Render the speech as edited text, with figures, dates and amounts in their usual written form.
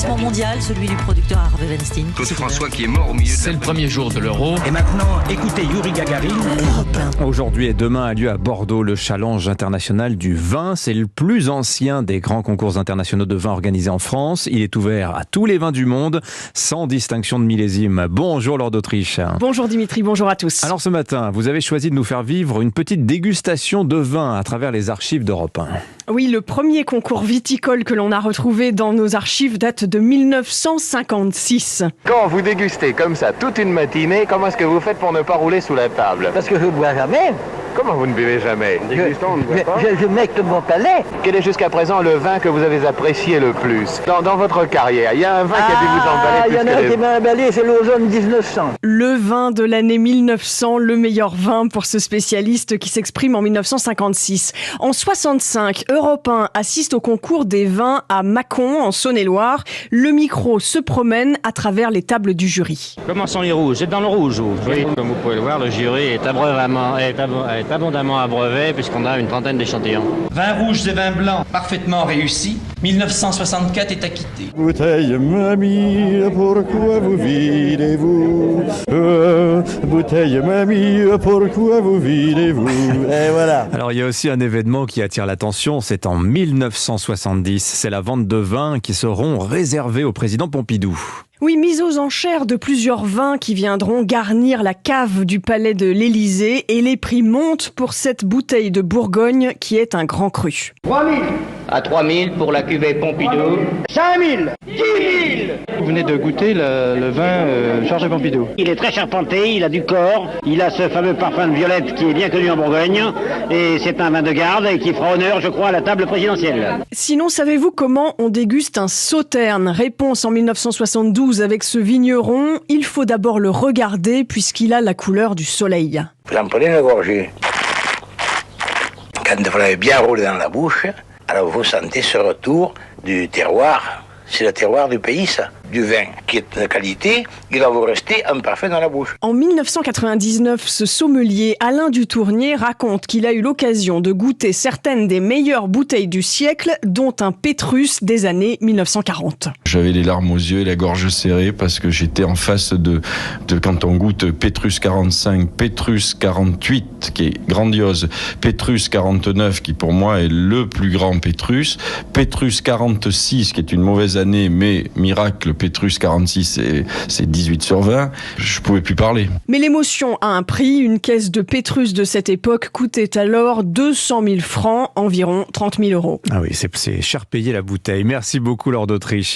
classement mondial, celui du producteur Harvey Weinstein. Claude François qui est mort au milieu de C'est le premier jour de l'Euro. Et maintenant, écoutez Yuri Gagarin. Aujourd'hui et demain a lieu à Bordeaux le Challenge international du vin. C'est le plus ancien des grands concours internationaux de vin organisés en France. Il est ouvert à tous les vins du monde, sans distinction de millésime. Bonjour Laure d'Autriche. Bonjour Dimitri, bonjour à tous. Alors ce matin, vous avez choisi de nous faire vivre une petite dégustation de vin à travers les archives d'Europe 1. Oui, le premier concours viticole que l'on a retrouvé dans nos archives date de 1956. Quand vous dégustez comme ça toute une matinée, comment est-ce que vous faites pour ne pas rouler sous la table? Parce que je ne bois jamais. Comment vous ne buvez jamais? Je mecte mon palais. Quel est jusqu'à présent le vin que vous avez apprécié le plus dans votre carrière? Il y a un vin qui a dû vous emballer plus il y en a un qui m'a emballé, c'est l'Ozone 1900. Le vin de l'année 1900, le meilleur vin pour ce spécialiste qui s'exprime en 1956. En 65, Europe 1 assiste au concours des vins à Mâcon, en Saône-et-Loire. Le micro se promène à travers les tables du jury. Comment sont les rouges? C'est dans le rouge, vous? Oui, comme vous pouvez le voir, le jury est abondamment abreuvé puisqu'on a une trentaine d'échantillons. Vins rouges et vins blancs, parfaitement réussis. 1964 est acquitté. Bouteille mamie, pourquoi vous videz-vous? Bouteille mamie, pourquoi vous videz-vous? Et voilà. Alors il y a aussi un événement qui attire l'attention, c'est en 1970. C'est la vente de vins qui seront réservés au président Pompidou. Oui, mise aux enchères de plusieurs vins qui viendront garnir la cave du palais de l'Élysée et les prix montent pour cette bouteille de Bourgogne qui est un grand cru. 3000, À 3000 pour la cuvée Pompidou. 5000, 10 000. Vous venez de goûter le vin Georges Pompidou. Il est très charpenté, il a du corps, il a ce fameux parfum de violette qui est bien connu en Bourgogne et c'est un vin de garde et qui fera honneur, je crois, à la table présidentielle. Sinon, savez-vous comment on déguste un sauterne? Réponse en 1972 avec ce vigneron. Il faut d'abord le regarder puisqu'il a la couleur du soleil. Vous en prenez une gorgée. Quand vous l'avez bien roulé dans la bouche, alors vous sentez ce retour du terroir. C'est le terroir du pays, ça. Du vin qui est de qualité, il va vous rester un parfait dans la bouche. En 1999, ce sommelier Alain Dutournier raconte qu'il a eu l'occasion de goûter certaines des meilleures bouteilles du siècle, dont un Pétrus des années 1940. J'avais les larmes aux yeux et la gorge serrée parce que j'étais en face de quand on goûte Pétrus 45, Pétrus 48 qui est grandiose, Pétrus 49 qui pour moi est le plus grand Pétrus, Pétrus 46 qui est une mauvaise année mais miracle, Pétrus 46 c'est 18 sur 20, je pouvais plus parler. Mais l'émotion a un prix. Une caisse de Pétrus de cette époque coûtait alors 200 000 francs, environ 30 000 euros. Ah oui, c'est cher payé la bouteille. Merci beaucoup Laure d'Autriche.